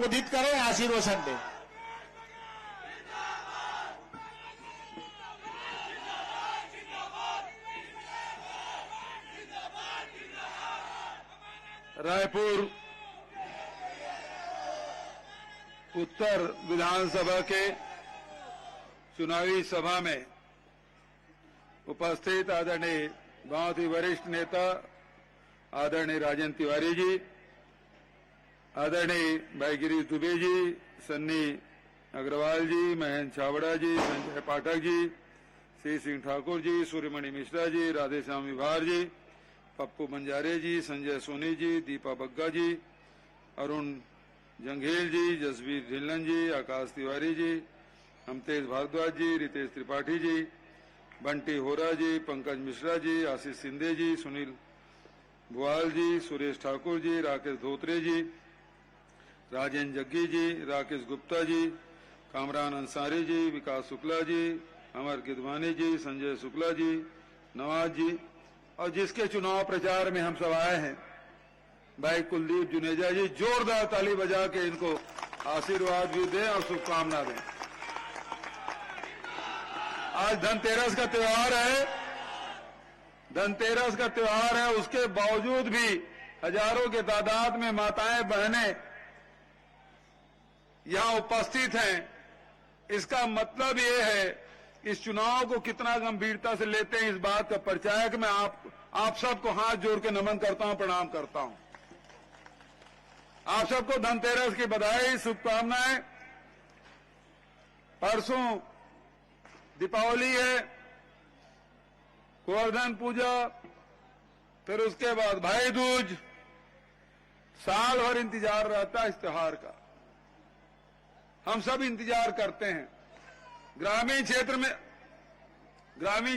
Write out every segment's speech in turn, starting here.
संबोधित करें, आशीर्वचन दें। रायपुर उत्तर विधानसभा के चुनावी सभा में उपस्थित आदरणीय बहुत ही वरिष्ठ नेता आदरणीय राजेंद्र तिवारी जी, आदरणीय भाई गिरीश दुबे जी, सन्नी अग्रवाल जी, महेंद्र छाबड़ा जी, संजय पाठक जी, श्री सिंह ठाकुर जी, सूर्यमणि मिश्रा जी, राधेश्याम विभार जी, पप्पू बंजारे जी, संजय सोनी जी, दीपा बग्गा जी, अरुण जंघेल जी, जसवीर ढिल्लन जी, आकाश तिवारी जी, अमतेज भारद्वाज जी, रितेश त्रिपाठी जी, बंटी होरा जी, पंकज मिश्रा जी, आशीष सिंधे जी, सुनील बुआल जी, सुरेश ठाकुर जी, राकेश धोत्रे जी, राजेंद्र जग्गी जी, राकेश गुप्ता जी, कामरान अंसारी जी, विकास शुक्ला जी, अमर गिदवानी जी, संजय शुक्ला जी, नवाज जी, और जिसके चुनाव प्रचार में हम सब आए हैं भाई कुलदीप जुनेजा जी, जोरदार ताली बजा के इनको आशीर्वाद भी दें और शुभकामना दें। आज धनतेरस का त्योहार है, धनतेरस का त्योहार है, उसके बावजूद भी हजारों के तादाद में माताएं बहनें यहां उपस्थित हैं। इसका मतलब ये है इस चुनाव को कितना गंभीरता से लेते हैं, इस बात का परिचय है कि मैं आप सबको हाथ जोड़ के नमन करता हूं, प्रणाम करता हूं। आप सबको धनतेरस की बधाई, शुभकामनाएं। परसों दीपावली है, गोवर्धन पूजा, फिर उसके बाद भाई दूज, साल भर इंतजार रहता है इस त्योहार का। हम सब इंतजार करते हैं। ग्रामीण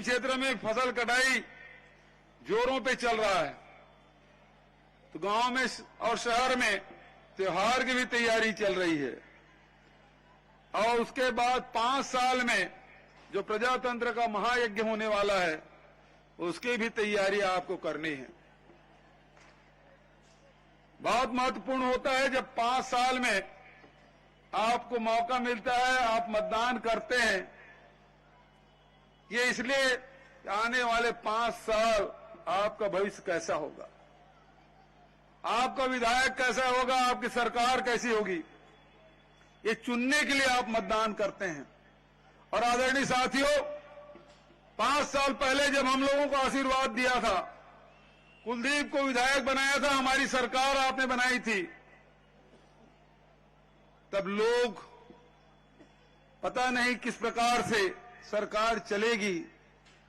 क्षेत्र में फसल कटाई जोरों पे चल रहा है, तो गांव में और शहर में त्योहार की भी तैयारी चल रही है। और उसके बाद 5 साल में जो प्रजातंत्र का महायज्ञ होने वाला है, उसकी भी तैयारी आपको करनी है। बहुत महत्वपूर्ण होता है जब 5 साल में आपको मौका मिलता है, आप मतदान करते हैं। ये इसलिए आने वाले 5 साल आपका भविष्य कैसा होगा, आपका विधायक कैसा होगा, आपकी सरकार कैसी होगी, ये चुनने के लिए आप मतदान करते हैं। और आदरणीय साथियों, 5 साल पहले जब हम लोगों को आशीर्वाद दिया था, कुलदीप को विधायक बनाया था, हमारी सरकार आपने बनाई थी, तब लोग पता नहीं किस प्रकार से सरकार चलेगी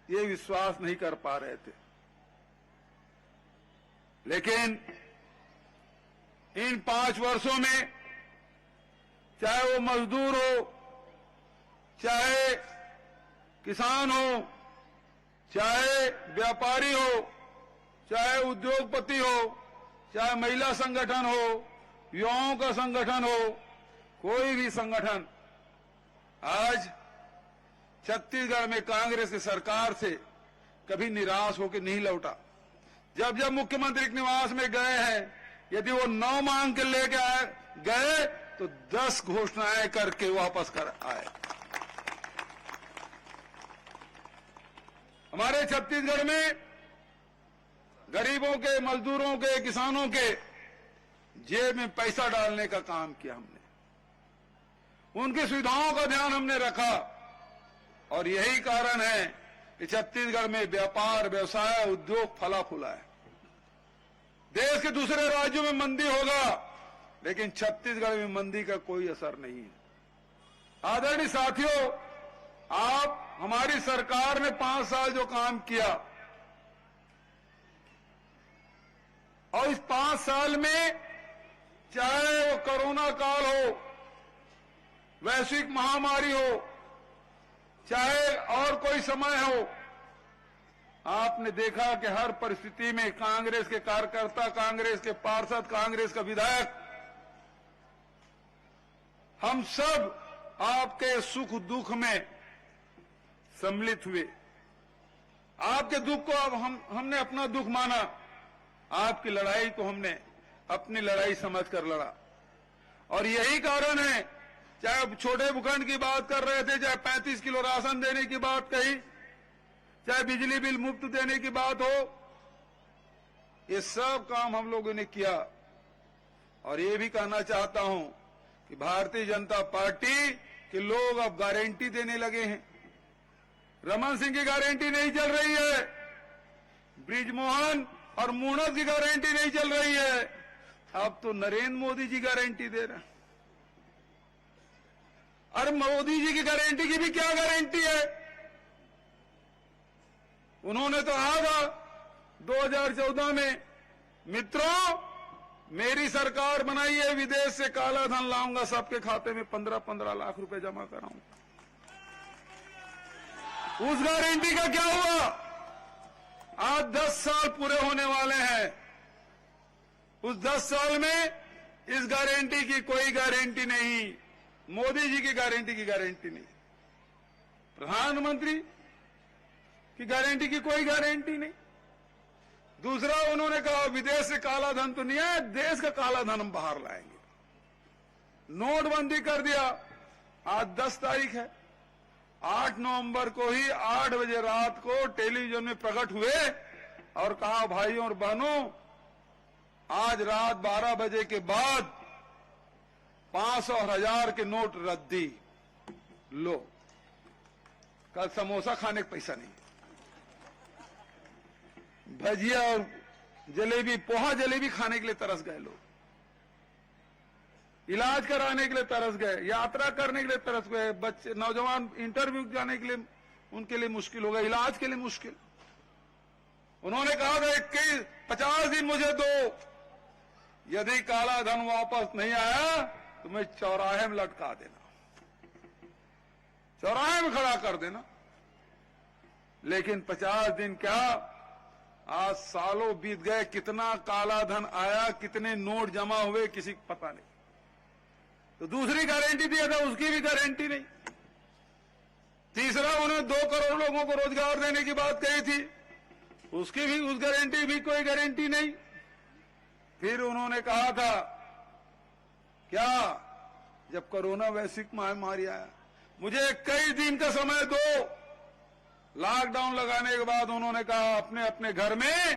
ये विश्वास नहीं कर पा रहे थे। लेकिन इन 5 वर्षों में चाहे वो मजदूर हो, चाहे किसान हो, चाहे व्यापारी हो, चाहे उद्योगपति हो, चाहे महिला संगठन हो, युवाओं का संगठन हो, कोई भी संगठन आज छत्तीसगढ़ में कांग्रेस की सरकार से कभी निराश होकर नहीं लौटा। जब जब मुख्यमंत्री के निवास में गए हैं, यदि वो 9 मांग के लेके गए तो 10 घोषणाएं करके वापस कर आए। हमारे छत्तीसगढ़ में गरीबों के, मजदूरों के, किसानों के जेब में पैसा डालने का काम किया हमने, उनकी सुविधाओं का ध्यान हमने रखा। और यही कारण है कि छत्तीसगढ़ में व्यापार, व्यवसाय, उद्योग फला फूला है। देश के दूसरे राज्यों में मंदी होगा, लेकिन छत्तीसगढ़ में मंदी का कोई असर नहीं है। आदरणीय साथियों, आप, हमारी सरकार ने 5 साल जो काम किया, और इस 5 साल में चाहे वो कोरोना काल हो, वैश्विक महामारी हो, चाहे और कोई समय हो, आपने देखा कि हर परिस्थिति में कांग्रेस के कार्यकर्ता, कांग्रेस के पार्षद, कांग्रेस का विधायक, हम सब आपके सुख दुख में सम्मिलित हुए। आपके दुख को अब हमने अपना दुख माना, आपकी लड़ाई को हमने अपनी लड़ाई समझकर लड़ा। और यही कारण है, चाहे छोटे भूखंड की बात कर रहे थे, चाहे 35 किलो राशन देने की बात कही, चाहे बिजली बिल मुफ्त देने की बात हो, ये सब काम हम लोगों ने किया। और ये भी कहना चाहता हूं कि भारतीय जनता पार्टी के लोग अब गारंटी देने लगे हैं। रमन सिंह की गारंटी नहीं चल रही है, बृजमोहन और मूणत की गारंटी नहीं चल रही है, अब तो नरेंद्र मोदी जी गारंटी दे रहे हैं। अरे मोदी जी की गारंटी की भी क्या गारंटी है? उन्होंने तो कहा 2014 में, मित्रों मेरी सरकार बनाई है, विदेश से काला धन लाऊंगा, सबके खाते में 15-15 लाख रुपए जमा कराऊंगा। उस गारंटी का क्या हुआ? आज 10 साल पूरे होने वाले हैं। उस 10 साल में इस गारंटी की कोई गारंटी नहीं, मोदी जी की गारंटी नहीं, प्रधानमंत्री की गारंटी की कोई गारंटी नहीं। दूसरा, उन्होंने कहा विदेश से काला धन तो नहीं है, देश का काला धन हम बाहर लाएंगे। नोटबंदी कर दिया। आज 10 तारीख है, 8 नवंबर को ही 8 बजे रात को टेलीविजन में प्रकट हुए और कहा भाइयों और बहनों, आज रात 12 बजे के बाद 500 और 1000 के नोट रद्दी। लो, कल समोसा खाने का पैसा नहीं, भजिया और जलेबी, पोहा जलेबी खाने के लिए तरस गए लोग, इलाज कराने के लिए तरस गए, यात्रा करने के लिए तरस गए, बच्चे नौजवान इंटरव्यू जाने के लिए उनके लिए मुश्किल हो गया, इलाज के लिए मुश्किल। उन्होंने कहा था 50 दिन मुझे दो, यदि काला धन वापस नहीं आया तो मैं चौराहे में लटका देना, चौराहे में खड़ा कर देना। लेकिन 50 दिन क्या, आज सालों बीत गए, कितना काला धन आया, कितने नोट जमा हुए, किसी को पता नहीं। तो दूसरी गारंटी दिया था, उसकी भी गारंटी नहीं। तीसरा, उन्होंने 2 करोड़ लोगों को रोजगार देने की बात कही थी, उसकी भी, उस गारंटी भी कोई गारंटी नहीं। फिर उन्होंने कहा था क्या, जब कोरोना वैश्विक महामारी आया, मुझे कई दिन का समय दो। लॉकडाउन लगाने के बाद उन्होंने कहा अपने अपने घर में